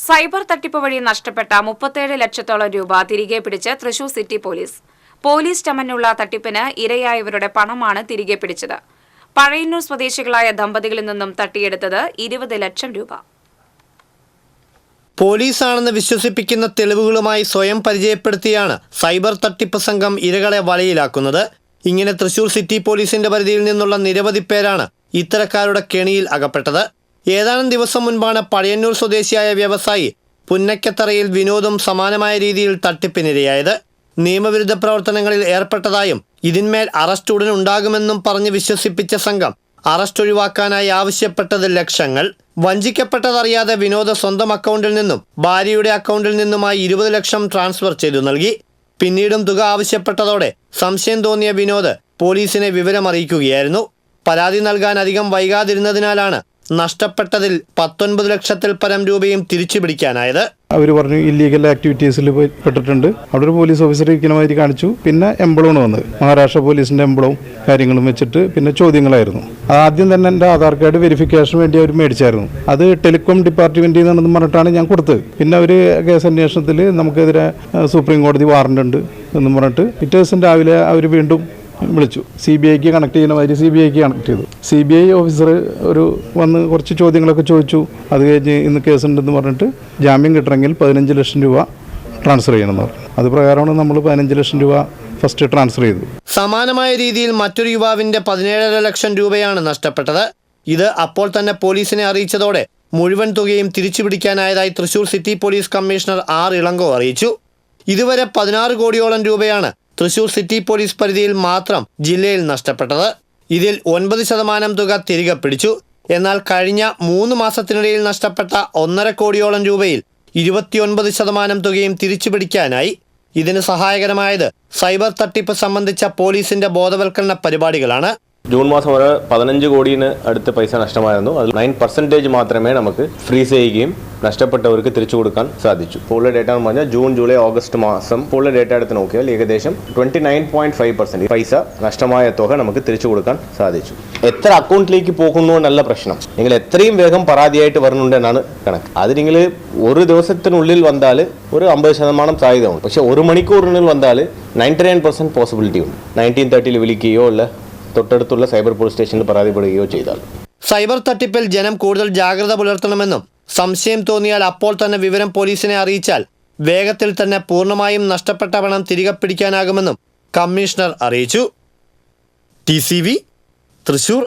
Cyber തട്ടിപ്പ് വഴി നഷ്ടപ്പെട്ട 37 ലക്ഷത്തോളം രൂപ തിരികെ പിടിച്ച് തൃശൂർ സിറ്റി പോലീസ്. പോലീസ് ചമന്നുള്ള തട്ടിപ്പിന് ഇരയായവരുടെ പണമാണ് തിരികെ പിടിച്ചത്. പഴയന്നൂർ സ്വദേശികളായ ദമ്പതികളിൽ നിന്നും തട്ടിയെടുത്തത് 20 ലക്ഷം രൂപ. പോലീസാണെന്ന് വിശ്വസിപ്പിക്കുന്ന തെളിവുകളുമായി സ്വയം പരിചയപ്പെടുത്തിയാണ് സൈബർ തട്ടിപ്പ് സംഘം ഇരകളെ വലയിലാക്കുന്നത്. ഇങ്ങനെ തൃശൂർ സിറ്റി പോലീസിന്റെ പരിധിയിൽ നിന്നുള്ള നിരവധി പേരാണ് ഇത്തരക്കാരുടെ കെണിയിൽ അകപ്പെട്ടത്. ഏതാനും ദിവസം മുൻപാണ് പഴയന്നൂർ സ്വദേശിയായ വ്യവസായി പുന്നക്കത്തറയിൽ വിനോദും സമാനമായ രീതിയിൽ തട്ടിപ്പിനിരയായത്. നിയമവിരുദ്ധ പ്രവർത്തനങ്ങളിൽ ഏർപ്പെട്ടതായും ഇതിന്മേൽ അറസ്റ്റ് ഉടൻ ഉണ്ടാകുമെന്നും പറഞ്ഞ് വിശ്വസിപ്പിച്ച സംഘം അറസ്റ്റ് ഒഴിവാക്കാനായി ആവശ്യപ്പെട്ടത് ലക്ഷങ്ങൾ. വഞ്ചിക്കപ്പെട്ടതറിയാതെ വിനോദ് സ്വന്തം അക്കൗണ്ടിൽ നിന്നും ഭാര്യയുടെ അക്കൗണ്ടിൽ നിന്നുമായി 20 ലക്ഷം ട്രാൻസ്ഫർ ചെയ്തു നൽകി. പിന്നീടും തുക ആവശ്യപ്പെട്ടതോടെ സംശയം തോന്നിയ വിനോദ് പോലീസിനെ വിവരമറിയിക്കുകയായിരുന്നു. പരാതി നൽകാൻ അധികം വൈകാതിരുന്നതിനാലാണ് നഷ്ടപ്പെട്ടതിൽ 19 ലക്ഷത്തിൽ പരം രൂപയും തിരിച്ചു പിടിക്കാനായത്. അവർ പറഞ്ഞു ഇല്ലീഗൽ ആക്ടിവിറ്റീസിൽ പെട്ടിട്ടുണ്ട്. അവിടെ ഒരു പോലീസ് ഓഫീസർ ഇരിക്കുന്നമാതിരി കാണിച്ചു. പിന്നെ എംബ്ലമാണ് വന്നത്, മഹാരാഷ്ട്ര പോലീസിന്റെ എംബ്ലവും കാര്യങ്ങളും വെച്ചിട്ട് പിന്നെ ചോദ്യങ്ങളായിരുന്നു. ആദ്യം തന്നെ എൻ്റെ ആധാർ കാർഡ് വെരിഫിക്കേഷന് വേണ്ടി അവർ മേടിച്ചായിരുന്നു. അത് ടെലികോം ഡിപ്പാർട്ട്മെന്റിൽ നിന്നെന്ന് പറഞ്ഞിട്ടാണ് ഞാൻ കൊടുത്തത്. പിന്നെ അവർ കേസ് അന്വേഷണത്തിൽ നമുക്കെതിരെ സുപ്രീം കോടതി വാറണ്ട് ഉണ്ട് എന്നും പറഞ്ഞിട്ട് പിറ്റേ ദിവസം രാവിലെ അവർ വീണ്ടും വിളിച്ചു. CBIക്ക് കണക്ട് ചെയ്യുന്ന മാതിരി CBIക്ക് കണക്ട് ചെയ്തു. CBI ഓഫീസർ വന്ന് കുറച്ച് ചോദ്യങ്ങളൊക്കെ ചോദിച്ചു. അത് കഴിഞ്ഞ് ഇന്ന് കേസുണ്ടെന്ന് പറഞ്ഞിട്ട് ജാമ്യം കിട്ടണമെങ്കിൽ 15 ലക്ഷം രൂപ ട്രാൻസ്ഫർ ചെയ്യണമെന്ന് പറഞ്ഞു. അത് പ്രകാരമാണ് നമ്മൾ 15 ലക്ഷം രൂപ ഫസ്റ്റ് ട്രാൻസ്ഫർ ചെയ്തു. സമാനമായ രീതിയിൽ മറ്റൊരു യുവാവിന്റെ 17.5 ലക്ഷം രൂപയാണ് നഷ്ടപ്പെട്ടത്. ഇത് അപ്പോൾ തന്നെ പോലീസിനെ അറിയിച്ചതോടെ മുഴുവൻ തുകയും തിരിച്ചു പിടിക്കാനായതായി Thrissur city police commissioner R. Elango അറിയിച്ചു. ഇതുവരെ 16 കോടിയോളം രൂപയാണ് തൃശൂർ സിറ്റി പോലീസ് പരിധിയിൽ മാത്രം ജില്ലയിൽ നഷ്ടപ്പെട്ടത്. ഇതിൽ 9% തുക തിരികെ പിടിച്ചു. എന്നാൽ കഴിഞ്ഞ 3 മാസത്തിനിടയിൽ നഷ്ടപ്പെട്ട 1.5 കോടിയോളം രൂപയിൽ 29% തുകയും തിരിച്ചു പിടിക്കാനായി. ഇതിന് സഹായകരമായത് സൈബർ തട്ടിപ്പ് സംബന്ധിച്ച പോലീസിന്റെ ബോധവൽക്കരണ പരിപാടികളാണ്. ജൂൺ മാസം വരെ 15 കോടിന് അടുത്ത് പൈസ നഷ്ടമായിരുന്നു. അതിൽ 9% മാത്രമേ നമുക്ക് ഫ്രീസ് ചെയ്യുകയും നഷ്ടപ്പെട്ടവർക്ക് തിരിച്ചു കൊടുക്കാൻ സാധിച്ചു. ഇപ്പോൾ ഉള്ള ഡേറ്റ എന്ന് പറഞ്ഞാൽ ജൂൺ, ജൂലൈ, ഓഗസ്റ്റ് മാസം ഇപ്പോൾ ഉള്ള ഡേറ്റ എടുത്ത് നോക്കിയാൽ ഏകദേശം 29.5% പൈസ നഷ്ടമായ തുക നമുക്ക് തിരിച്ചു കൊടുക്കാൻ സാധിച്ചു. എത്ര അക്കൗണ്ടിലേക്ക് പോകുന്നു എന്നല്ല പ്രശ്നം, നിങ്ങൾ എത്രയും വേഗം പരാതിയായിട്ട് വരുന്നുണ്ട് എന്നാണ് കണക്ക്. അത് നിങ്ങൾ ഒരു ദിവസത്തിനുള്ളിൽ വന്നാൽ ഒരു 50% സാധ്യത ഉണ്ട്. പക്ഷെ 1 മണിക്കൂറിനുള്ളിൽ വന്നാൽ 99% പോസിബിലിറ്റി ഉണ്ട്. 1930 വിളിക്കുകയോ അല്ല തൊട്ടടുത്തുള്ള സൈബർ പോലീസ് സ്റ്റേഷനിൽ പരാതിപ്പെടുകയോ ചെയ്താൽ. സൈബർ തട്ടിപ്പിൽ ജനം കൂടുതൽ ജാഗ്രത പുലർത്തണമെന്നും സംശയം തോന്നിയാൽ അപ്പോൾ തന്നെ വിവരം പോലീസിനെ അറിയിച്ചാൽ വേഗത്തിൽ തന്നെ പൂർണ്ണമായും നഷ്ടപ്പെട്ട പണം തിരികെ പിടിക്കാനാകുമെന്നും കമ്മീഷണർ അറിയിച്ചു. TCV തൃശൂർ.